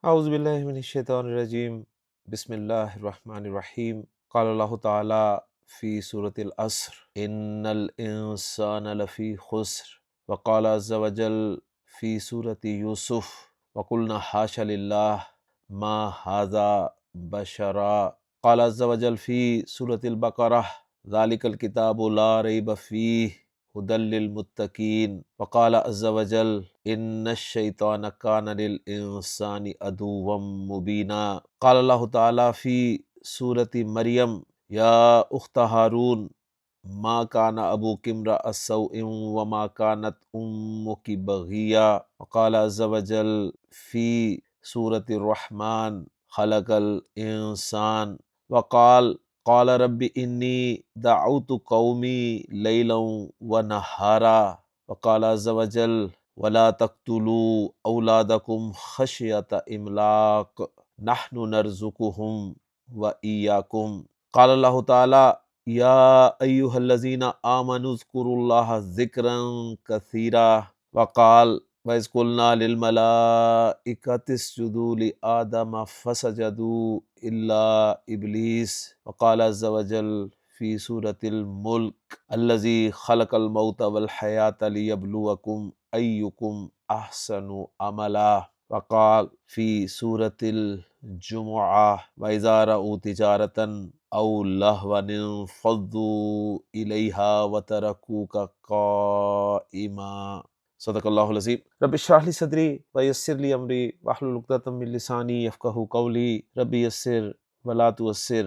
اعوذ باللہ من الشیطان الرجیم بسم اللہ الرحمن الرحیم قال اللہ تعالی فی سورة العصر ان الانسان لفی خسر وقال عز وجل فی سورة یوسف وقلنا حاش للہ ما ھذا بشرا قال عز وجل فی سورة البقرہ ذالک الکتاب لا ریب فیہ ھدی للمتقین وقال عز وجل ان الشیطان کان للانسان عدوا مبینا قال اللہ تعالی فی سورة مریم یا اخت ہارون ما کان ابوک امرأ سوء وما کانت امک بغیا وقال عز وجل فی سورة الرحمن خلق الانسان قال رب انی دعوت قومی لیلا ونہارا وقال عز وجل ولا تقتلوا اولادکم خشیۃ املاق نحن نرزقهم وإیاکم قال اللہ تعالی یا ایہا الذین آمنوا اذکروا اللہ ذکرا کثیرا وقال وَإِذْ قُلْنَا لِلْمَلَائِكَةِ اسْجُدُوا لِآدَمَ فَسَجَدُوا إِلَّا إِبْلِيسَ وقال عز وجل فی سورة الملک الذی خلق الموت والحیاة لیبلوکم ایکم احسن عملا وقال فی سورة الجمعہ وَإِذَا رَأُوا تِجَارَةً أَوْ لَهْوًا انفضوا إِلَيْهَا وَتَرَكُوكَ قائما صدق اللہ العظیم رب اشرح لی صدری ویسر لی امری واحلل عقدۃ من لسانی یفقہوا قولی رب یسر ولا تعسر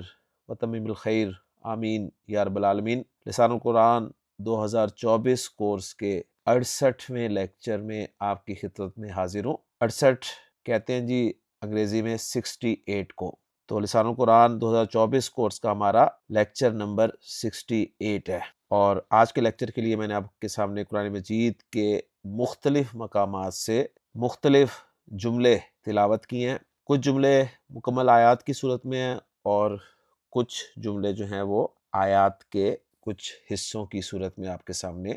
وتمم الخیر آمین یا رب العالمین۔ لسان القرآن 2024 کورس کے 68ویں لیکچر میں آپ کی خدمت میں حاضر ہوں۔ 68 کہتے ہیں جی انگریزی میں 68 کو، تو لسان القرآن 2024 کورس کا ہمارا لیکچر نمبر 68 ہے، اور آج کے لیکچر کے لیے میں نے آپ کے سامنے قرآن مجید کے مختلف مقامات سے مختلف جملے تلاوت کیے ہیں۔ کچھ جملے مکمل آیات کی صورت میں ہیں اور کچھ جملے جو ہیں وہ آیات کے کچھ حصوں کی صورت میں آپ کے سامنے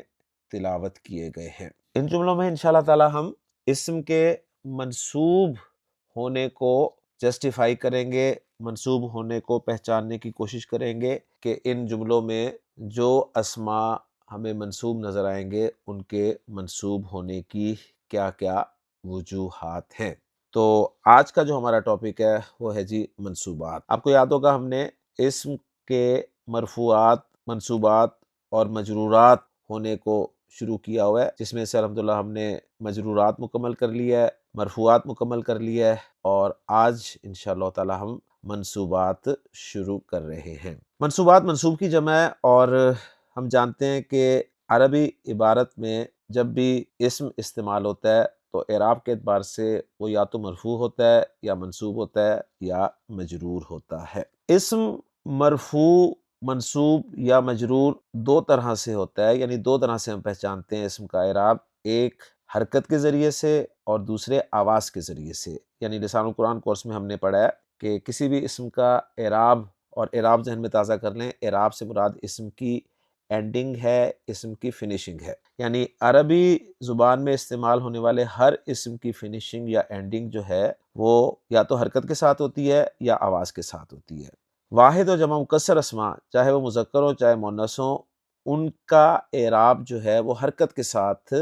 تلاوت کیے گئے ہیں۔ ان جملوں میں انشاءاللہ تعالی ہم اسم کے منسوب ہونے کو جسٹیفائی کریں گے، منسوب ہونے کو پہچاننے کی کوشش کریں گے کہ ان جملوں میں جو اسماء ہمیں منسوب نظر آئیں گے ان کے منسوب ہونے کی کیا کیا وجوہات ہیں۔ تو آج کا جو ہمارا ٹاپک ہے وہ ہے جی منصوبات۔ آپ کو یاد ہوگا ہم نے اسم کے مرفوعات، منصوبات اور مجرورات ہونے کو شروع کیا ہوا ہے، جس میں سے الحمدللہ ہم نے مجرورات مکمل کر لیا ہے، مرفوعات مکمل کر لیا ہے، اور آج انشاءاللہ تعالی ہم منصوبات شروع کر رہے ہیں۔ منصوبات منصوب کی جمع ہے، اور ہم جانتے ہیں کہ عربی عبارت میں جب بھی اسم استعمال ہوتا ہے تو اعراب کے اعتبار سے وہ یا تو مرفوع ہوتا ہے یا منصوب ہوتا ہے یا مجرور ہوتا ہے۔ اسم مرفوع، منصوب یا مجرور دو طرح سے ہوتا ہے، یعنی دو طرح سے ہم پہچانتے ہیں اسم کا اعراب، ایک حرکت کے ذریعے سے اور دوسرے آواز کے ذریعے سے۔ یعنی لسان القرآن کورس میں ہم نے پڑھا ہے کہ کسی بھی اسم کا اعراب، اور اعراب ذہن میں تازہ کر لیں، اعراب سے مراد اسم کی اینڈنگ ہے، اسم کی فنیشنگ ہے، یعنی عربی زبان میں استعمال ہونے والے ہر اسم کی فنیشنگ یا اینڈنگ جو ہے وہ یا تو حرکت کے ساتھ ہوتی ہے یا آواز کے ساتھ ہوتی ہے۔ واحد و جمع مکسر اسماء، چاہے وہ مذکر ہو چاہے مؤنث ہو، ان کا اعراب جو ہے وہ حرکت کے ساتھ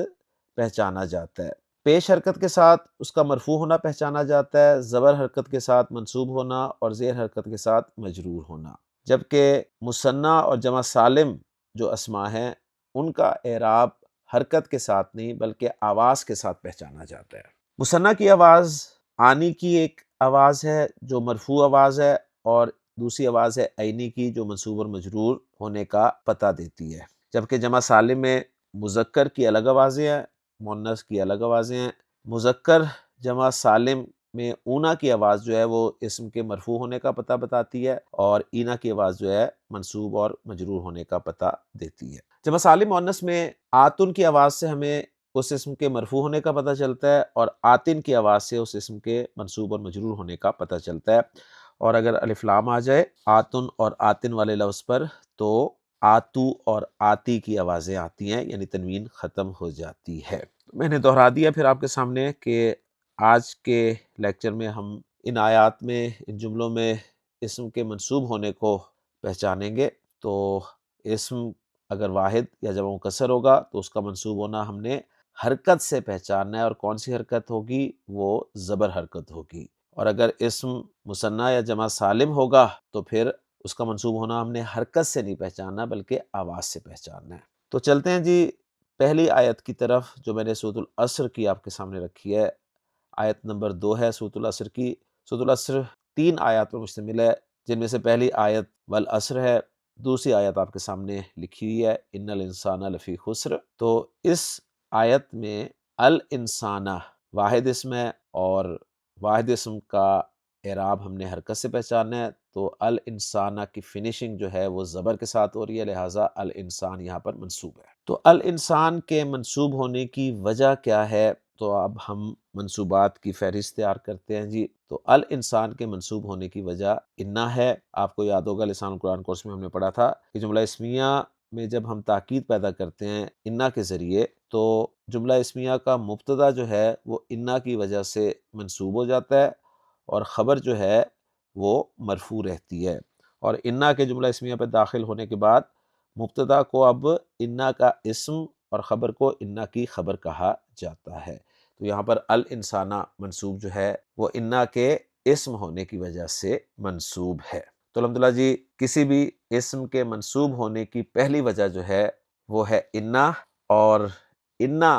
پہچانا جاتا ہے۔ پیش حرکت کے ساتھ اس کا مرفوع ہونا پہچانا جاتا ہے، زبر حرکت کے ساتھ منصوب ہونا اور زیر حرکت کے ساتھ مجرور ہونا۔ جبکہ مثنیٰ اور جمع سالم جو اسماء ہیں ان کا اعراب حرکت کے ساتھ نہیں بلکہ آواز کے ساتھ پہچانا جاتا ہے۔ مثنیٰ کی آواز آنی کی ایک آواز ہے جو مرفوع آواز ہے، اور دوسری آواز ہے عینی کی جو منصوب اور مجرور ہونے کا پتہ دیتی ہے۔ جبکہ جمع سالم میں مذکر کی الگ آوازیں ہیں، مؤنث کی الگ آوازیں ہیں۔ مذکر جمع سالم میں اونا کی آواز جو ہے وہ اسم کے مرفوع ہونے کا پتہ بتاتی ہے، اور اینا کی آواز جو ہے منصوب اور مجرور ہونے کا پتہ دیتی ہے۔ جمع سالم مؤنث میں آتن کی آواز سے ہمیں اس اسم کے مرفوع ہونے کا پتہ چلتا ہے، اور آتن کی آواز سے اس اسم کے منصوب اور مجرور ہونے کا پتہ چلتا ہے۔ اور اگر الف لام آ جائے آتن اور آتن والے لفظ پر تو آتو اور آتی کی آوازیں آتی ہیں، یعنی تنوین ختم ہو جاتی ہے۔ میں نے دہرا دیا پھر آپ کے سامنے کہ آج کے لیکچر میں ہم ان آیات میں، ان جملوں میں اسم کے منصوب ہونے کو پہچانیں گے۔ تو اسم اگر واحد یا جمع مکسر ہوگا تو اس کا منصوب ہونا ہم نے حرکت سے پہچاننا ہے، اور کون سی حرکت ہوگی؟ وہ زبر حرکت ہوگی۔ اور اگر اسم مثنیٰ یا جمع سالم ہوگا تو پھر اس کا منصوب ہونا ہم نے حرکت سے نہیں پہچاننا بلکہ آواز سے پہچاننا ہے۔ تو چلتے ہیں جی پہلی آیت کی طرف، جو میں نے سورۃ العصر کی آپ کے سامنے رکھی ہے۔ آیت نمبر 2 ہے سورۃ العصر کی۔ سورۃ العصر 3 آیات پر مشتمل ہے، جن میں سے پہلی آیت والعصر ہے، دوسری آیت آپ کے سامنے لکھی ہوئی ہے ان الانسان لفی خسر۔ تو اس آیت میں الانسانہ واحد اسم ہے، اور واحد اسم کا اعراب ہم نے حرکت سے پہچاننا ہے۔ تو الانسانہ کی فنیشنگ جو ہے وہ زبر کے ساتھ ہو رہی ہے، لہٰذا الانسان یہاں پر منصوب ہے۔ تو الانسان کے منصوب ہونے کی وجہ کیا ہے؟ تو اب ہم منصوبات کی فہرست تیار کرتے ہیں جی۔ تو الانسان کے منصوب ہونے کی وجہ انا ہے۔ آپ کو یاد ہوگا لسان القرآن کورس میں ہم نے پڑھا تھا کہ جملہ اسمیہ میں جب ہم تاکید پیدا کرتے ہیں انا کے ذریعے، تو جملہ اسمیہ کا مبتدا جو ہے وہ انا کی وجہ سے منصوب ہو جاتا ہے، اور خبر جو ہے وہ مرفوع رہتی ہے۔ اور انا کے جملہ اسمیہ پہ داخل ہونے کے بعد مبتدا کو اب انا کا اسم اور خبر کو انا کی خبر کہا جاتا ہے۔ تو یہاں پر الانسانہ منصوب جو ہے وہ انا کے اسم ہونے کی وجہ سے منصوب ہے۔ تو الحمدللہ جی کسی بھی اسم کے منصوب ہونے کی پہلی وجہ جو ہے وہ ہے انا، اور انا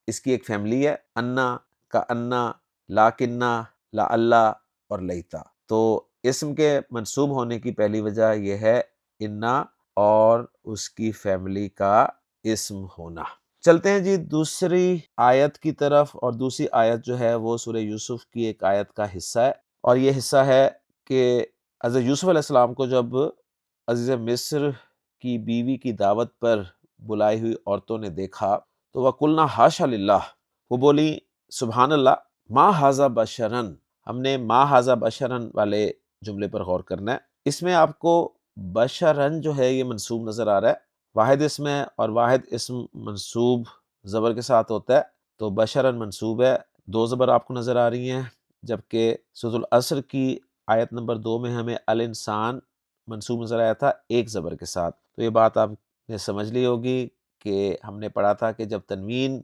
اس کی ایک فیملی ہے، انا کا انا، لاکنہ، لا اللہ اور لیتا۔ تو اسم کے منصوب ہونے کی پہلی وجہ یہ ہے انا اور اس کی فیملی کا اسم ہونا۔ چلتے ہیں جی دوسری آیت کی طرف، اور دوسری آیت جو ہے وہ سورہ یوسف کی ایک آیت کا حصہ ہے، اور یہ حصہ ہے کہ حضرت یوسف علیہ السلام کو جب عزیز مصر کی بیوی کی دعوت پر بلائی ہوئی عورتوں نے دیکھا تو وَقُلْنَا حاشا للہ، وہ بولی سبحان اللہ، ما ھذا بشرن۔ ہم نے ما ھذا بشرن والے جملے پر غور کرنا ہے۔ اس میں آپ کو بشرن جو ہے یہ منصوب نظر آ رہا ہے، واحد اسم ہے، اور واحد اسم منصوب زبر کے ساتھ ہوتا ہے، تو بشرن منصوب ہے، 2 زبر آپ کو نظر آ رہی ہیں، جبکہ سورۃ العصر کی آیت نمبر 2 میں ہمیں الانسان منصوب نظر آیا تھا 1 زبر کے ساتھ۔ تو یہ بات آپ نے سمجھ لی ہوگی کہ ہم نے پڑھا تھا کہ جب تنوین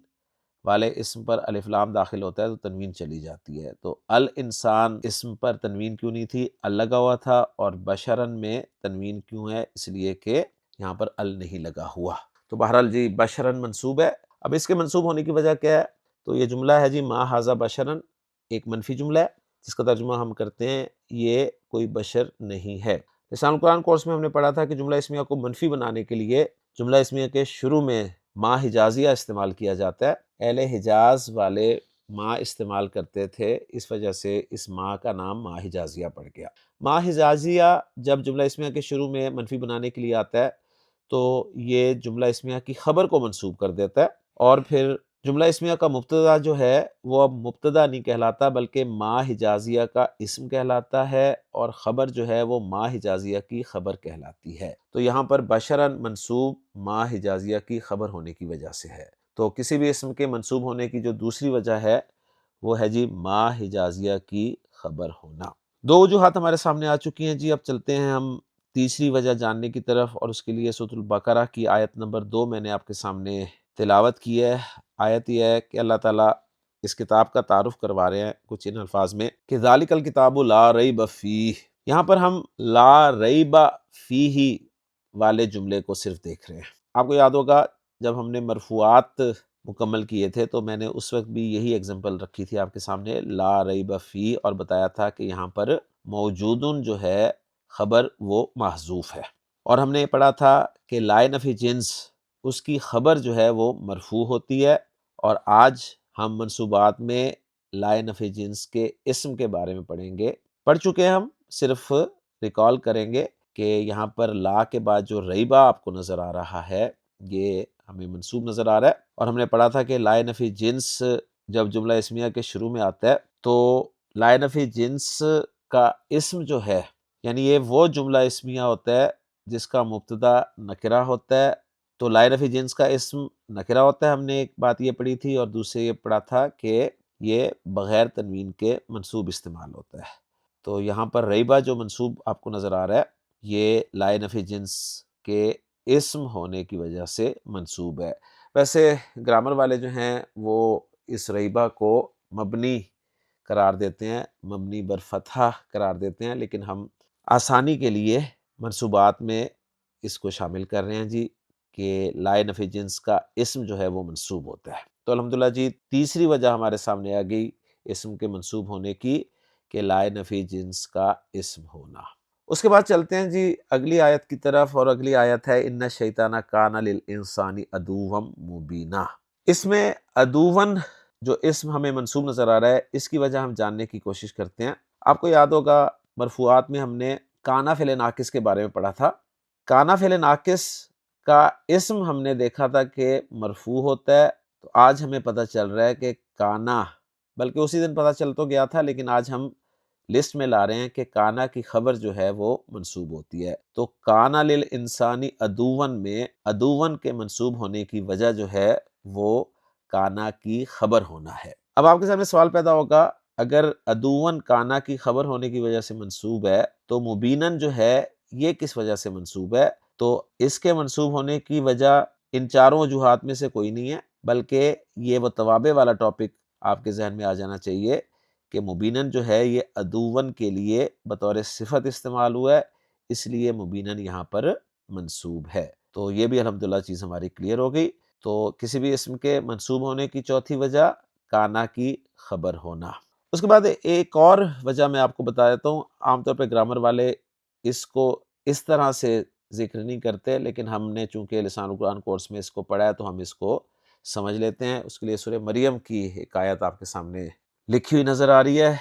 والے اسم پر الف لام داخل ہوتا ہے تو تنوین چلی جاتی ہے۔ تو الانسان اسم پر تنوین کیوں نہیں تھی؟ ال لگا ہوا تھا، اور بشرن میں تنوین کیوں ہے؟ اس لیے کہ یہاں پر ال نہیں لگا ہوا۔ تو بہرحال جی بشرن منصوب ہے۔ اب اس کے منصوب ہونے کی وجہ کیا ہے؟ تو یہ جملہ ہے جی ما ھذا بشرن، ایک منفی جملہ ہے جس کا ترجمہ ہم کرتے ہیں یہ کوئی بشر نہیں ہے۔ لسان القرآن کورس میں ہم نے پڑھا تھا کہ جملہ اسمیہ کو منفی بنانے کے لیے جملہ اسمیہ کے شروع میں ما حجازیہ استعمال کیا جاتا ہے۔ اہل حجاز والے ما استعمال کرتے تھے، اس وجہ سے اس ما کا نام ما حجازیہ پڑ گیا۔ ما حجازیہ جب جملہ اسمیہ کے شروع میں منفی بنانے کے لیے آتا ہے تو یہ جملہ اسمیہ کی خبر کو منصوب کر دیتا ہے، اور پھر جملہ اسمیہ کا مبتدا جو ہے وہ اب مبتدا نہیں کہلاتا بلکہ ما حجازیہ کا اسم کہلاتا ہے، اور خبر جو ہے وہ ما حجازیہ کی خبر کہلاتی ہے۔ تو یہاں پر بشرن منصوب ما حجازیہ کی خبر ہونے کی وجہ سے ہے۔ تو کسی بھی اسم کے منصوب ہونے کی جو دوسری وجہ ہے وہ ہے جی ما حجازیہ کی خبر ہونا۔ 2 وجوہات ہمارے سامنے آ چکی ہیں جی۔ اب چلتے ہیں ہم تیسری وجہ جاننے کی طرف، اور اس کے لیے سورۃ البقرہ کی آیت نمبر 2 میں نے آپ کے سامنے تلاوت کی ہے۔ آیت یہ ہے کہ اللہ تعالیٰ اس کتاب کا تعارف کروا رہے ہیں کچھ ان الفاظ میں کہ ذالک الکتاب لا ریب فیہ۔ یہاں پر ہم لا ریب فیہ والے جملے کو صرف دیکھ رہے ہیں۔ آپ کو یاد ہوگا جب ہم نے مرفوعات مکمل کیے تھے تو میں نے اس وقت بھی یہی ایگزامپل رکھی تھی آپ کے سامنے، لا ریب فیہ، اور بتایا تھا کہ یہاں پر موجودن جو ہے خبر وہ محذوف ہے، اور ہم نے پڑھا تھا کہ لائے نفی جنس اس کی خبر جو ہے وہ مرفوع ہوتی ہے، اور آج ہم منصوبات میں لائے نفی جنس کے اسم کے بارے میں پڑھیں گے۔ پڑھ چکے ہم، صرف ریکال کریں گے کہ یہاں پر لا کے بعد جو ریبہ آپ کو نظر آ رہا ہے یہ ہمیں منصوب نظر آ رہا ہے، اور ہم نے پڑھا تھا کہ لائے نفی جنس جب جملہ اسمیہ کے شروع میں آتا ہے تو لائے نفی جنس کا اسم جو ہے، یعنی یہ وہ جملہ اسمیہ ہوتا ہے جس کا مبتدا نکرہ ہوتا ہے۔ تو لائے نفی جنس کا اسم نکرہ ہوتا ہے، ہم نے ایک بات یہ پڑھی تھی، اور دوسرے یہ پڑھا تھا کہ یہ بغیر تنوین کے منصوب استعمال ہوتا ہے۔ تو یہاں پر ریبہ جو منصوب آپ کو نظر آ رہا ہے یہ لائے نفی جنس کے اسم ہونے کی وجہ سے منصوب ہے۔ ویسے گرامر والے جو ہیں وہ اس ریبہ کو مبنی قرار دیتے ہیں، مبنی بر فتحہ قرار دیتے ہیں، لیکن ہم آسانی کے لیے منصوبات میں اس کو شامل کر رہے ہیں جی کہ لائے نفی جنس کا اسم جو ہے وہ منصوب ہوتا ہے۔ تو الحمدللہ جی تیسری وجہ ہمارے سامنے آ گئی اسم کے منصوب ہونے کی کہ لائے نفی جنس کا اسم ہونا۔ اس کے بعد چلتے ہیں جی اگلی آیت کی طرف، اور اگلی آیت ہے ان الشیطان کان للانسان عدوا مبینا۔ اس میں عدوً جو اسم ہمیں منصوب نظر آ رہا ہے اس کی وجہ ہم جاننے کی کوشش کرتے ہیں۔ آپ کو یاد ہوگا مرفوعات میں ہم نے کانا فعل ناقص کے بارے میں پڑھا تھا۔ کانا فعل ناقص کا اسم ہم نے دیکھا تھا کہ مرفوع ہوتا ہے، تو آج ہمیں پتہ چل رہا ہے کہ کانا، بلکہ اسی دن پتہ چل تو گیا تھا لیکن آج ہم لسٹ میں لا رہے ہیں کہ کانا کی خبر جو ہے وہ منصوب ہوتی ہے۔ تو کانا للانسانی عدوً میں عدوً کے منصوب ہونے کی وجہ جو ہے وہ کانا کی خبر ہونا ہے۔ اب آپ کے سامنے سوال پیدا ہوگا اگر عدوً کانا کی خبر ہونے کی وجہ سے منصوب ہے تو مبیناً جو ہے یہ کس وجہ سے منصوب ہے؟ تو اس کے منصوب ہونے کی وجہ ان چاروں وجوہات میں سے کوئی نہیں ہے، بلکہ یہ وہ توابع والا ٹاپک آپ کے ذہن میں آ جانا چاہیے کہ مبیناً جو ہے یہ عدوً کے لیے بطور صفت استعمال ہوا ہے، اس لیے مبیناً یہاں پر منصوب ہے۔ تو یہ بھی الحمدللہ چیز ہماری کلیئر ہو گئی۔ تو کسی بھی اسم کے منصوب ہونے کی چوتھی وجہ کانا کی خبر ہونا۔ اس کے بعد ایک اور وجہ میں آپ کو بتا دیتا ہوں، عام طور پہ گرامر والے اس کو اس طرح سے ذکر نہیں کرتے، لیکن ہم نے چونکہ لسان القرآن کورس میں اس کو پڑھا ہے تو ہم اس کو سمجھ لیتے ہیں۔ اس کے لیے سورہ مریم کی ایک آیت آپ کے سامنے لکھی ہوئی نظر آ رہی ہے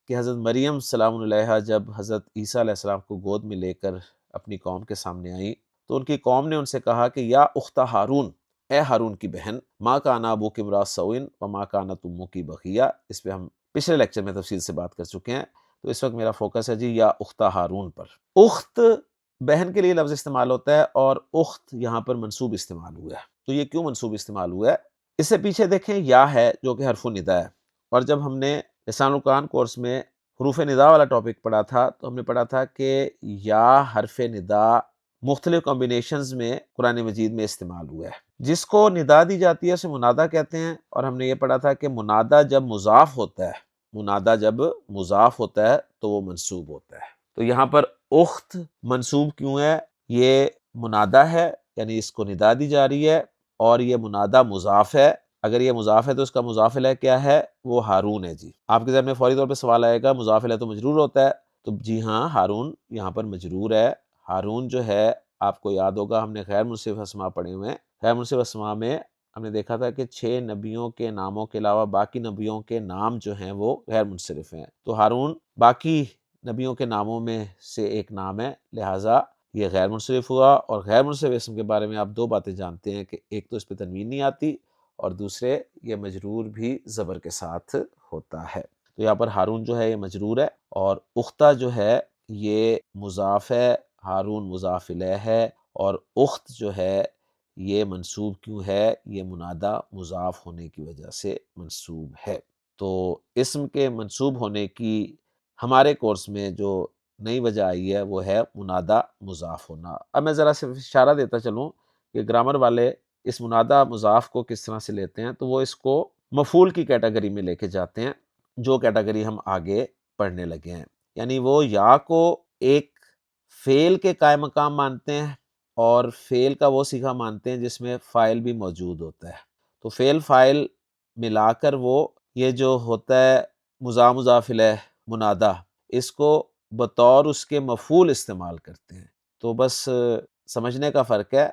کہ حضرت مریم سلام علیہا جب حضرت عیسیٰ علیہ السلام کو گود میں لے کر اپنی قوم کے سامنے آئیں تو ان کی قوم نے ان سے کہا کہ یا اخت ہارون، اے ہارون کی بہن، ما کان ابوک امرأ سوء وما کانت امک بغیہ۔ اس پہ ہم پچھلے لیکچر میں تفصیل سے بات کر چکے ہیں، تو اس وقت میرا فوکس ہے جی یا اخت ہارون پر۔ اخت بہن کے لیے لفظ استعمال ہوتا ہے اور اخت یہاں پر منصوب استعمال ہوا ہے۔ تو یہ کیوں منصوب استعمال ہوا ہے؟ اس سے پیچھے دیکھیں یا ہے جو کہ حرف النداء ہے، اور جب ہم نے لسان القرآن کورس میں حروف ندا والا ٹاپک پڑھا تھا تو ہم نے پڑھا تھا کہ یا حرف ندا مختلف کمبینیشنز میں قرآن مجید میں استعمال ہوا ہے۔ جس کو ندا دی جاتی ہے اسے منادا کہتے ہیں، اور ہم نے یہ پڑھا تھا کہ منادا جب مضاف ہوتا ہے، منادا جب مضاف ہوتا ہے تو وہ منصوب ہوتا ہے۔ تو یہاں پر اخت منصوب کیوں ہے؟ یہ منادا ہے، یعنی اس کو ندا دی جا رہی ہے، اور یہ منادا مضاف ہے۔ اگر یہ مضاف ہے تو اس کا مضاف الیہ کیا ہے؟ وہ ہارون ہے جی۔ آپ کے ذہن میں فوری طور پہ سوال آئے گا مضاف الیہ تو مجرور ہوتا ہے، تو جی ہاں ہارون یہاں پر مجرور ہے۔ ہارون جو ہے آپ کو یاد ہوگا ہم نے غیر منصرف اسماء پڑھے ہوئے ہیں، غیر منصرف اسماء میں ہم نے دیکھا تھا کہ 6 نبیوں کے ناموں کے علاوہ باقی نبیوں کے نام جو ہیں وہ غیر منصرف ہیں، تو ہارون باقی نبیوں کے ناموں میں سے ایک نام ہے، لہٰذا یہ غیر منصرف ہوا۔ اور غیر منصرف اسم کے بارے میں آپ دو باتیں جانتے ہیں کہ ایک تو اس پہ تنوین نہیں آتی، اور دوسرے یہ مجرور بھی زبر کے ساتھ ہوتا ہے۔ تو یہاں پر ہارون جو ہے یہ مجرور ہے، اور اختہ جو ہے یہ مضاف ہے، ہارون مضاف الیہ ہے، اور اخت جو ہے یہ منصوب کیوں ہے؟ یہ منادا مضاف ہونے کی وجہ سے منصوب ہے۔ تو اسم کے منصوب ہونے کی ہمارے کورس میں جو نئی وجہ آئی ہے وہ ہے منادا مضاف ہونا۔ اب میں ذرا صرف اشارہ دیتا چلوں کہ گرامر والے اس منادا مضاف کو کس طرح سے لیتے ہیں، تو وہ اس کو مفعول کی کیٹیگری میں لے کے جاتے ہیں، جو کیٹیگری ہم آگے پڑھنے لگے ہیں۔ یعنی وہ یا کو ایک فعل کے قائم مقام مانتے ہیں اور فعل کا وہ صیغہ مانتے ہیں جس میں فاعل بھی موجود ہوتا ہے۔ تو فعل فاعل ملا کر وہ یہ جو ہوتا ہے مضاف الیہ منادا، اس کو بطور اس کے مفعول استعمال کرتے ہیں۔ تو بس سمجھنے کا فرق ہے،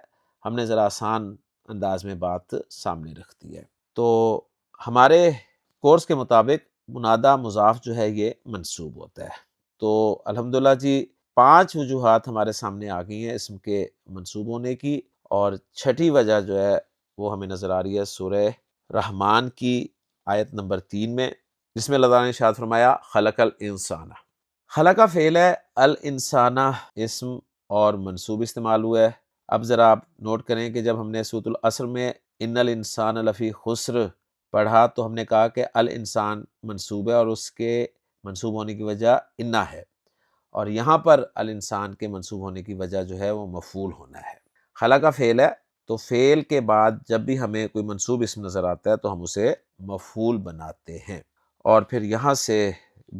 ہم نے ذرا آسان انداز میں بات سامنے رکھ دی ہے۔ تو ہمارے کورس کے مطابق منادا مضاف جو ہے یہ منصوب ہوتا ہے۔ تو الحمدللہ جی 5 وجوہات ہمارے سامنے آ گئی ہیں اسم کے منصوب ہونے کی، اور چھٹی وجہ جو ہے وہ ہمیں نظر آ رہی ہے سورہ رحمان کی آیت نمبر 3 میں، جس میں اللہ تعالیٰ نے ارشاد فرمایا خلق الانسان۔ خلقہ فعل ہے، الانسان اسم اور منصوب استعمال ہوا ہے۔ اب ذرا آپ نوٹ کریں کہ جب ہم نے سورۃ العصر میں ان الانسان لفی خسر پڑھا تو ہم نے کہا کہ الانسان منصوب ہے اور اس کے منصوب ہونے کی وجہ انا ہے، اور یہاں پر الانسان کے منصوب ہونے کی وجہ جو ہے وہ مفعول ہونا ہے۔ خلق فعل ہے، تو فعل کے بعد جب بھی ہمیں کوئی منصوب اسم نظر آتا ہے تو ہم اسے مفعول بناتے ہیں، اور پھر یہاں سے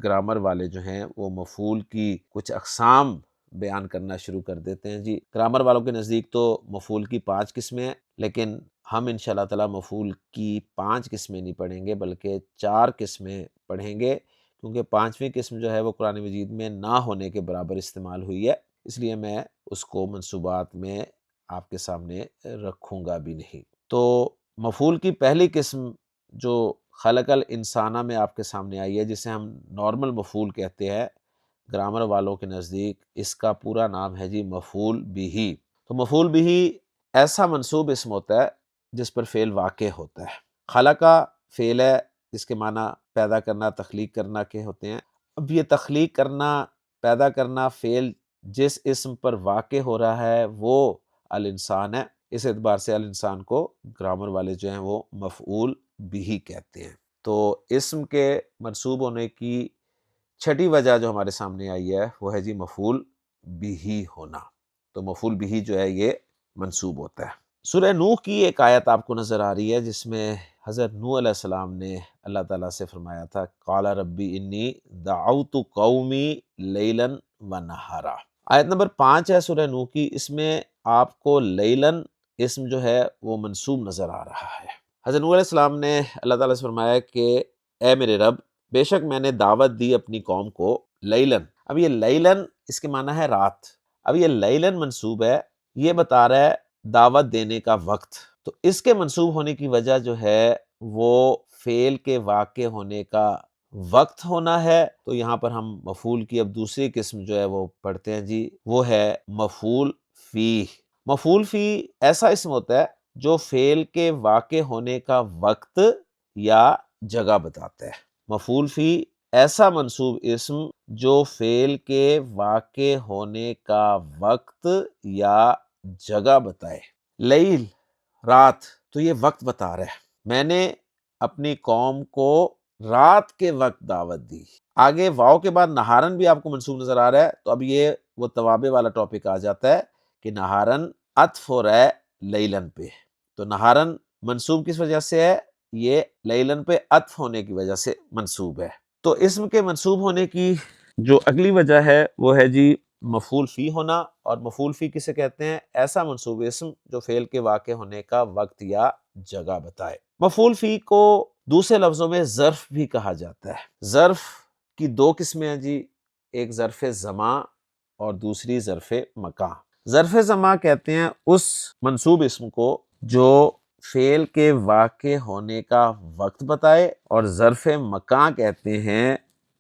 گرامر والے جو ہیں وہ مفعول کی کچھ اقسام بیان کرنا شروع کر دیتے ہیں جی۔ گرامر والوں کے نزدیک تو مفعول کی 5 قسمیں ہیں، لیکن ہم انشاءاللہ تعالیٰ مفعول کی 5 قسمیں نہیں پڑھیں گے بلکہ 4 قسمیں پڑھیں گے، کیونکہ 5ویں قسم جو ہے وہ قرآن مجید میں نہ ہونے کے برابر استعمال ہوئی ہے، اس لیے میں اس کو منصوبات میں آپ کے سامنے رکھوں گا بھی نہیں۔ تو مفعول کی پہلی قسم جو خلق الانسانہ میں آپ کے سامنے آئی ہے، جسے ہم نارمل مفعول کہتے ہیں، گرامر والوں کے نزدیک اس کا پورا نام ہے جی مفعول بہ۔ تو مفعول بہ ایسا منصوب اسم ہوتا ہے جس پر فعل واقع ہوتا ہے۔ خلقہ فعل ہے جس کے معنی پیدا کرنا، تخلیق کرنا کے ہوتے ہیں۔ اب یہ تخلیق کرنا، پیدا کرنا فعل جس اسم پر واقع ہو رہا ہے وہ الانسان ہے، اس اعتبار سے الانسان کو گرامر والے جو ہیں وہ مفعول بہ کہتے ہیں۔ تو اسم کے منصوب ہونے کی چھٹی وجہ جو ہمارے سامنے آئی ہے وہ ہے جی مفعول بہ ہونا۔ تو مفعول بہ جو ہے یہ منصوب ہوتا ہے۔ سورہ نوح کی ایک آیت آپ کو نظر آ رہی ہے جس میں حضرت نوح علیہ السلام نے اللہ تعالیٰ سے فرمایا تھا قال ربی انی دعوت قومی لیلاً و نہارا۔ آیت نمبر 5 ہے سورہ نوح کی، اس میں آپ کو لیلاً اسم جو ہے وہ منصوب نظر آ رہا ہے۔ حضرت نوح علیہ السلام نے اللہ تعالیٰ سے فرمایا کہ اے میرے رب، بے شک میں نے دعوت دی اپنی قوم کو لیلاً۔ اب یہ لیلاً اس کے معنی ہے رات۔ اب یہ لیلاً منصوب ہے، یہ بتا رہا ہے دعوت دینے کا وقت، تو اس کے منصوب ہونے کی وجہ جو ہے وہ فعل کے واقع ہونے کا وقت ہونا ہے۔ تو یہاں پر ہم مفعول کی اب دوسری قسم جو ہے وہ پڑھتے ہیں جی، وہ ہے مفعول فیہ۔ مفعول فیہ ایسا اسم ہوتا ہے جو فعل کے واقع ہونے کا وقت یا جگہ بتاتا ہے۔ مفعول فیہ ایسا منصوب اسم جو فعل کے واقع ہونے کا وقت یا جگہ بتائے۔ لیل رات، تو یہ وقت بتا رہا ہے، میں نے اپنی قوم کو رات کے وقت دعوت دی۔ آگے واو کے بعد نہارن بھی آپ کو منصوب نظر آ رہا ہے، تو اب یہ وہ توابع والا ٹاپک آ جاتا ہے کہ نہارن عطف ہو رہا ہے لیلن پہ۔ تو نہارن منصوب کس وجہ سے ہے؟ یہ لیلن پہ عطف ہونے کی وجہ سے منصوب ہے۔ تو اسم کے منصوب ہونے کی جو اگلی وجہ ہے وہ ہے جی مفعول فی ہونا، اور مفعول فی کسے کہتے ہیں؟ ایسا منصوب اسم جو فعل کے واقع ہونے کا وقت یا جگہ بتائے۔ مفعول فی کو دوسرے لفظوں میں ظرف بھی کہا جاتا ہے۔ ظرف کی 2 قسمیں ہیں جی، ایک ظرف زمان اور دوسری ظرف مکان۔ ظرف زمان کہتے ہیں اس منصوب اسم کو جو فعل کے واقع ہونے کا وقت بتائے، اور ظرف مکان کہتے ہیں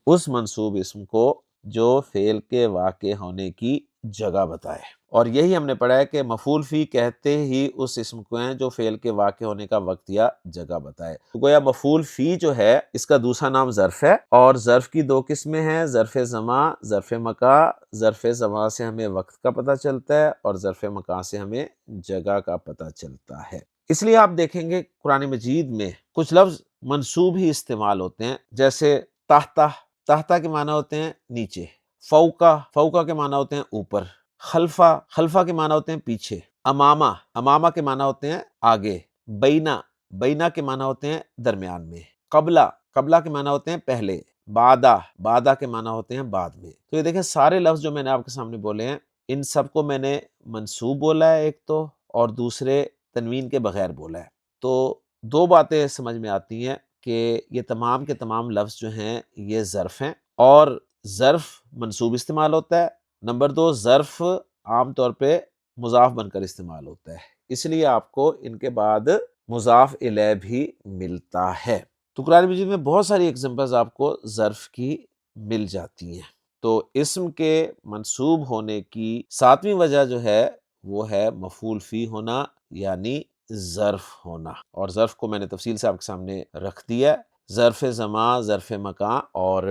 اس منصوب اسم کو جو فعل کے واقع ہونے کی جگہ بتائے۔ اور یہی ہم نے پڑھا ہے کہ مفعول فی کہتے ہی اس اسم کو ہیں جو فعل کے واقع ہونے کا وقت یا جگہ بتائے۔ تو گویا مفعول فی جو ہے اس کا دوسرا نام ظرف ہے، اور ظرف کی 2 قسمیں ہیں، ظرف زمان، ظرف مکان۔ ظرف زمان سے ہمیں وقت کا پتہ چلتا ہے اور ظرف مکان سے ہمیں جگہ کا پتہ چلتا ہے۔ اس لیے آپ دیکھیں گے قرآن مجید میں کچھ لفظ منصوب ہی استعمال ہوتے ہیں، جیسے تحتہ، تحتہ کے معنی ہوتے ہیں نیچے، فوقہ، فوقہ کے معنی ہوتے ہیں اوپر، خلفہ، خلفہ کے معنی ہوتے ہیں پیچھے، امامہ، امامہ کے معنی ہوتے ہیں آگے، بینہ، بینہ کے معنی ہوتے ہیں درمیان میں، قبلہ، قبلہ کے معنی ہوتے ہیں پہلے، بعدہ، بعدہ کے معنی ہوتے ہیں بعد میں۔ تو یہ دیکھیں سارے لفظ جو میں نے آپ کے سامنے بولے ہیں، ان سب کو میں نے منصوب بولا ہے ایک تو، اور دوسرے تنوین کے بغیر بولا ہے۔ تو 2 باتیں سمجھ میں آتی ہیں کہ یہ تمام کے تمام لفظ جو ہیں یہ ظرف ہیں، اور ظرف منصوب استعمال ہوتا ہے۔ نمبر 2، ظرف عام طور پہ مضاف بن کر استعمال ہوتا ہے، اس لیے آپ کو ان کے بعد مضاف الیہ بھی ملتا ہے۔ تو قرآن مجید میں بہت ساری ایگزامپلز آپ کو ظرف کی مل جاتی ہیں۔ تو اسم کے منصوب ہونے کی 7ویں وجہ جو ہے وہ ہے مفعول فی ہونا، یعنی ظرف ہونا، اور ظرف کو میں نے تفصیل سے آپ کے سامنے رکھ دیا ہے۔ ظرف زمان، ظرف مکان، اور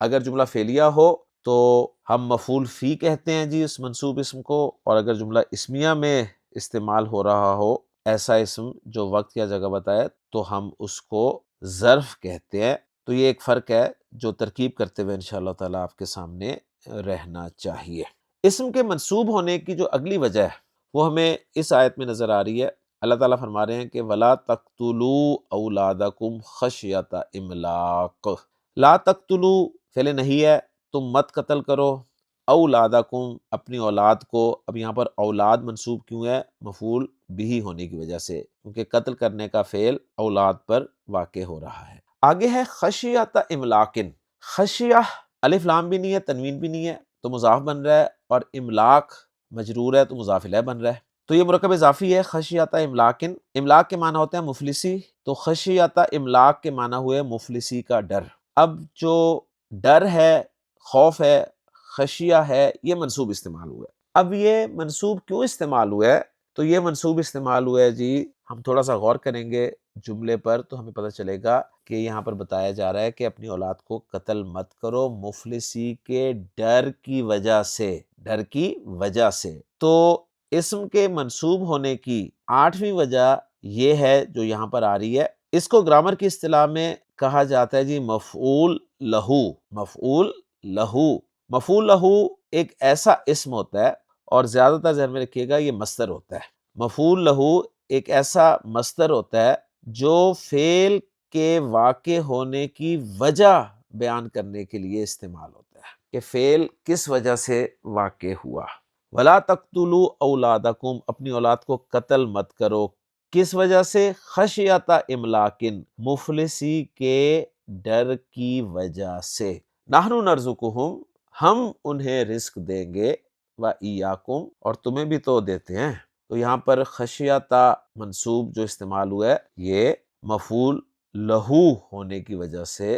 اگر جملہ فعلیہ ہو تو ہم مفعول فی کہتے ہیں جی اس منصوب اسم کو، اور اگر جملہ اسمیہ میں استعمال ہو رہا ہو ایسا اسم جو وقت یا جگہ بتائے تو ہم اس کو ظرف کہتے ہیں۔ تو یہ ایک فرق ہے جو ترکیب کرتے ہوئے انشاءاللہ تعالیٰ آپ کے سامنے رہنا چاہیے۔ اسم کے منسوب ہونے کی جو اگلی وجہ ہے وہ ہمیں اس آیت میں نظر آ رہی ہے۔ اللہ تعالیٰ فرما رہے ہیں کہ وَلَا تَقْتُلُوا أَوْلَادَكُمْ خَشْيَةَ إِمْلَاقٍ۔ لا تقتلوا فعل نہیں ہے، تم مت قتل کرو، اولادکم اپنی اولاد کو۔ اب یہاں پر اولاد منصوب کیوں ہے؟ مفعول بھی ہونے کی وجہ سے، کیونکہ قتل کرنے کا فعل اولاد پر واقع ہو رہا ہے۔ آگے ہے خشیۃ املاقن۔ خشیہ الف لام بھی نہیں ہے، تنوین بھی نہیں ہے، تو مضاف بن رہا ہے، اور املاق مجرور ہے تو مضاف الیہ بن رہا ہے، تو یہ مرکب اضافی ہے۔ خشیۃ املاقن، املاق کے معنی ہوتے ہیں مفلسی، تو خشیۃ املاق کے معنی ہوئے مفلسی کا ڈر۔ اب جو ڈر ہے، خوف ہے، خشیہ ہے، یہ منصوب استعمال ہوا ہے۔ اب یہ منصوب کیوں استعمال ہوا ہے؟ تو یہ منصوب استعمال ہوا ہے جی، ہم تھوڑا سا غور کریں گے جملے پر تو ہمیں پتہ چلے گا کہ یہاں پر بتایا جا رہا ہے کہ اپنی اولاد کو قتل مت کرو مفلسی کے ڈر کی وجہ سے، ڈر کی وجہ سے۔ تو اسم کے منصوب ہونے کی 8ویں وجہ یہ ہے جو یہاں پر آ رہی ہے، اس کو گرامر کی اصطلاح میں کہا جاتا ہے جی مفعول لہو۔ مفعول لہو، مفعول لہو ایک ایسا اسم ہوتا ہے، اور زیادہ تر ذہن میں رکھیے گا یہ مصدر ہوتا ہے۔ مفعول لہو ایک ایسا مصدر ہوتا ہے جو فعل کے واقع ہونے کی وجہ بیان کرنے کے لیے استعمال ہوتا ہے کہ فعل کس وجہ سے واقع ہوا۔ وَلَا تَقْتُلُوا أَوْلَادَكُمْ، اپنی اولاد کو قتل مت کرو، کس وجہ سے؟ خشیۃ املاقن، مفلسی کے ڈر کی وجہ سے۔ نحن نرزقہم، ہم انہیں رزق دیں گے، وَإِيَّاكُمْ، اور تمہیں بھی تو دیتے ہیں۔ تو یہاں پر خشیۃ منصوب جو استعمال ہوا ہے یہ مفعول لہو ہونے کی وجہ سے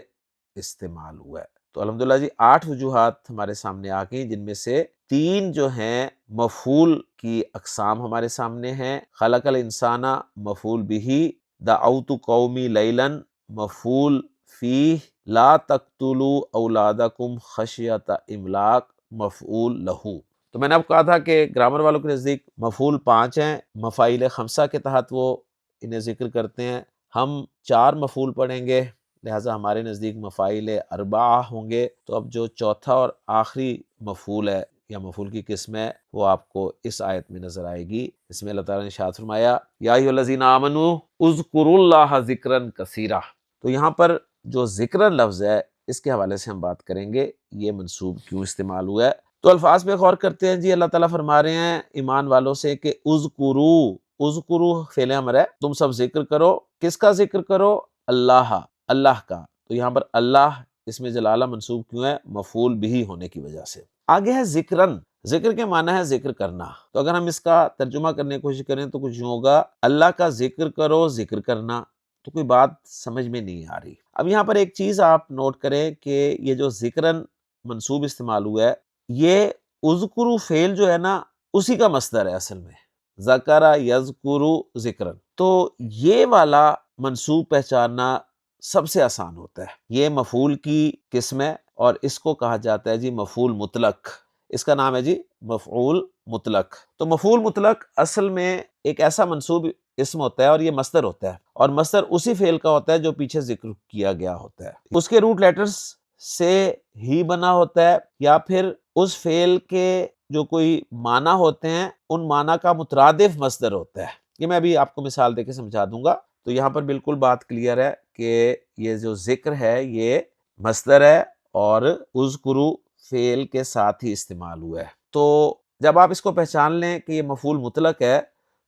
استعمال ہوا ہے۔ تو الحمدللہ جی 8 وجوہات ہمارے سامنے آ گئی، جن میں سے 3 جو ہیں مفعول کی اقسام ہمارے سامنے ہیں۔ خلق الانسان مفعول بھی، دعوت قومی لیلاً مفعول فیہ، لا تقتلوا اولادکم خشیۃ املاق مفعول لہو۔ تو میں نے آپ کو کہا تھا کہ گرامر والوں کے نزدیک مفعول 5 ہیں، مفاعیل 5 کے تحت وہ انہیں ذکر کرتے ہیں۔ ہم 4 مفعول پڑھیں گے، لہٰذا ہمارے نزدیک مفاعیل 4 ہوں گے۔ تو اب جو چوتھا اور آخری مفعول ہے یا مفعول کی قسم ہے وہ آپ کو اس آیت میں نظر آئے گی۔ اس میں اللہ تعالیٰ نے ارشاد فرمایا یا ایھا الذین آمنوا اذکروا اللہ ذکرا کثیرا۔ تو یہاں پر جو ذکر لفظ ہے اس کے حوالے سے ہم بات کریں گے، یہ منصوب کیوں استعمال ہوا ہے۔ تو الفاظ پہ غور کرتے ہیں جی۔ اللہ تعالیٰ فرما رہے ہیں ایمان والوں سے کہ اذکروا، اذکروا فعل امر ہے، تم سب ذکر کرو۔ کس کا ذکر کرو؟ اللہ، اللہ کا۔ تو یہاں پر اللہ اس میں جلالہ منصوب کیوں ہے؟ مفعول بھی ہونے کی وجہ سے۔ آگے ہے ذکرن، ذکر کے معنی ہے ذکر کرنا۔ تو اگر ہم اس کا ترجمہ کرنے کی کوشش کریں تو کچھ یوں ہوگا، اللہ کا ذکر کرو، ذکر کرنا۔ تو کوئی بات سمجھ میں نہیں آ رہی۔ اب یہاں پر ایک چیز آپ نوٹ کریں کہ یہ جو ذکرن منصوب استعمال ہوا ہے، یہ اذکرو فعل جو ہے نا اسی کا مصدر ہے اصل میں، ذکر یذکرو ذکرن۔ تو یہ والا منصوب پہچاننا سب سے آسان ہوتا ہے۔ یہ مفعول کی قسم ہے اور اس کو کہا جاتا ہے جی مفعول مطلق۔ اس کا نام ہے جی مفعول مطلق۔ تو مفعول مطلق اصل میں ایک ایسا منصوب اسم ہوتا ہے اور یہ مصدر ہوتا ہے، اور مصدر اسی فعل کا ہوتا ہے جو پیچھے ذکر کیا گیا ہوتا ہے۔ اس کے روٹ لیٹرز سے ہی بنا ہوتا ہے، یا پھر اس فعل کے جو کوئی معنی ہوتے ہیں ان معنی کا مترادف مصدر ہوتا ہے۔ یہ میں ابھی آپ کو مثال دے کے سمجھا دوں گا۔ تو یہاں پر بالکل بات کلیئر ہے کہ یہ جو ذکر ہے یہ مصدر ہے اور اذکرو فعل کے ساتھ ہی استعمال ہوا ہے۔ تو جب آپ اس کو پہچان لیں کہ یہ مفعول مطلق ہے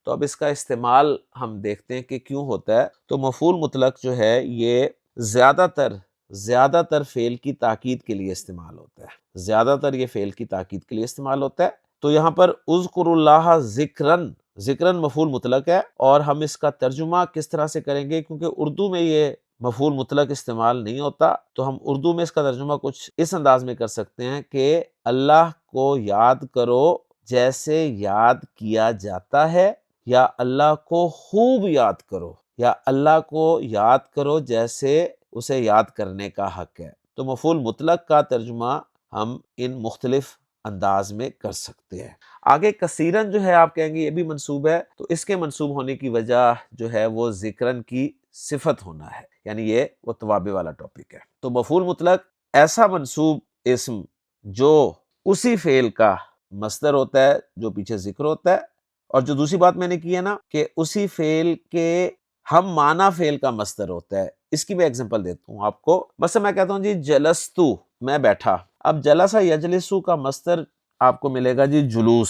تو اب اس کا استعمال ہم دیکھتے ہیں کہ کیوں ہوتا ہے۔ تو مفعول مطلق جو ہے یہ زیادہ تر فعل کی تاکید کے لیے استعمال ہوتا ہے، زیادہ تر یہ فعل کی تاکید کے لیے استعمال ہوتا ہے۔ تو یہاں پر اذکر اللہ ذکرن، ذکرن مفعول مطلق ہے، اور ہم اس کا ترجمہ کس طرح سے کریں گے؟ کیونکہ اردو میں یہ مفعول مطلق استعمال نہیں ہوتا، تو ہم اردو میں اس کا ترجمہ کچھ اس انداز میں کر سکتے ہیں کہ اللہ کو یاد کرو جیسے یاد کیا جاتا ہے، یا اللہ کو خوب یاد کرو، یا اللہ کو یاد کرو جیسے اسے یاد کرنے کا حق ہے۔ تو مفعول مطلق کا ترجمہ ہم ان مختلف انداز میں کر سکتے ہیں۔ آگے کثیرن جو ہے آپ کہیں گے یہ بھی منصوب ہے، تو اس کے منصوب ہونے کی وجہ جو ہے وہ ذکرن کی صفت ہونا ہے، یعنی یہ وہ توابع والا ٹاپک ہے۔ تو مفعول مطلق ایسا منصوب اسم جو اسی فعل کا مصدر ہوتا ہے جو پیچھے ذکر ہوتا ہے، اور جو دوسری بات میں نے کی ہے نا کہ اسی فعل کے ہم معنی فعل کا مصدر ہوتا ہے۔ اس کی میں ایگزامپل دیتا ہوں آپ کو۔ مثلا میں کہتا ہوں جی جلستو، میں بیٹھا۔ اب جلسہ یجلسو کا مصدر آپ کو ملے گا جی جلوس،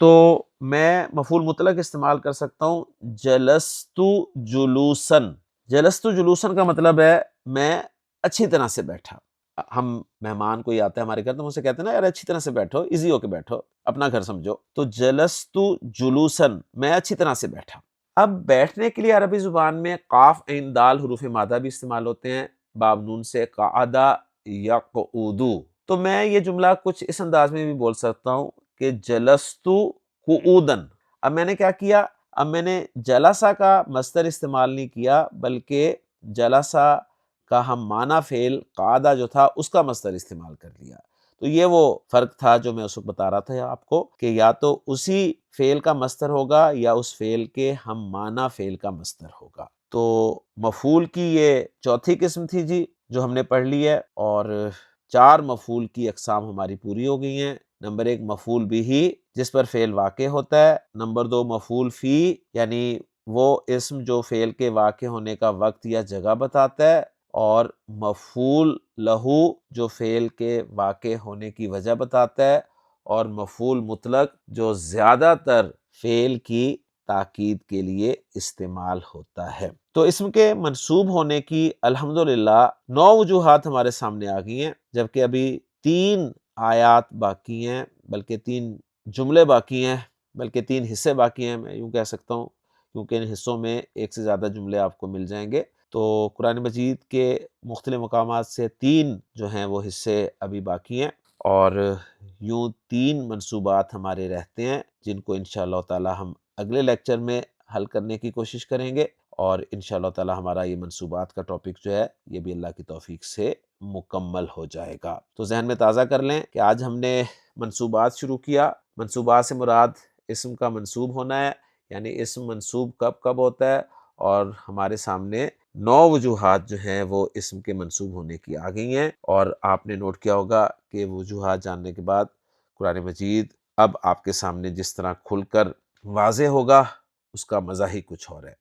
تو میں مفعول مطلق استعمال کر سکتا ہوں جلستو جلوسن۔ جلستو جلوسن کا مطلب ہے میں اچھی طرح سے بیٹھا۔ ہم مہمان کوئی آتا ہے ہمارے گھر تو ہم اسے کہتے ہیں نا یار اچھی طرح سے بیٹھو، ایزی ہو کے بیٹھو، اپنا گھر سمجھو۔ تو جلستو جلوسن، میں اچھی طرح سے بیٹھا۔ اب بیٹھنے کے لیے عربی زبان میں قاف عین دال حروف مادہ بھی استعمال ہوتے ہیں، باب نون سے قعدہ یقعدو۔ تو میں یہ جملہ کچھ اس انداز میں بھی بول سکتا ہوں کہ جلستو قعودن۔ اب میں نے کیا کیا؟ اب میں نے جلسہ کا مصدر استعمال نہیں کیا، بلکہ جلسہ کا ہم معنی فعل قعدہ جو تھا اس کا مصدر استعمال کر لیا۔ تو یہ وہ فرق تھا جو میں اس وقت بتا رہا تھا آپ کو کہ یا تو اسی فعل کا مصدر ہوگا یا اس فعل کے ہم معنی فعل کا مصدر ہوگا۔ تو مفعول کی یہ چوتھی قسم تھی جی جو ہم نے پڑھ لی ہے، اور 4 مفعول کی اقسام ہماری پوری ہو گئی ہیں۔ نمبر 1 مفعول بہ جس پر فعل واقع ہوتا ہے۔ نمبر 2 مفعول فی یعنی وہ اسم جو فعل کے واقع ہونے کا وقت یا جگہ بتاتا ہے، اور مفعول لہو جو فعل کے واقع ہونے کی وجہ بتاتا ہے، اور مفعول مطلق جو زیادہ تر فعل کی تاکید کے لیے استعمال ہوتا ہے۔ تو اسم کے منصوب ہونے کی الحمدللہ 9 وجوہات ہمارے سامنے آ گئی ہیں، جبکہ ابھی 3 آیات باقی ہیں، بلکہ 3 جملے باقی ہیں، بلکہ 3 حصے باقی ہیں، میں یوں کہہ سکتا ہوں، کیونکہ ان حصوں میں ایک سے زیادہ جملے آپ کو مل جائیں گے۔ تو قرآن مجید کے مختلف مقامات سے 3 جو ہیں وہ حصے ابھی باقی ہیں، اور یوں 3 منصوبات ہمارے رہتے ہیں جن کو انشاءاللہ تعالی ہم اگلے لیکچر میں حل کرنے کی کوشش کریں گے، اور انشاءاللہ تعالی ہمارا یہ منصوبات کا ٹاپک جو ہے یہ بھی اللہ کی توفیق سے مکمل ہو جائے گا۔ تو ذہن میں تازہ کر لیں کہ آج ہم نے منصوبات شروع کیا۔ منصوبات سے مراد اسم کا منصوب ہونا ہے، یعنی اسم منصوب کب کب ہوتا ہے، اور ہمارے سامنے 9 وجوہات جو ہیں وہ اسم کے منصوب ہونے کی آ گئی ہیں، اور آپ نے نوٹ کیا ہوگا کہ وجوہات جاننے کے بعد قرآن مجید اب آپ کے سامنے جس طرح کھل کر واضح ہوگا اس کا مزہ ہی کچھ اور ہے۔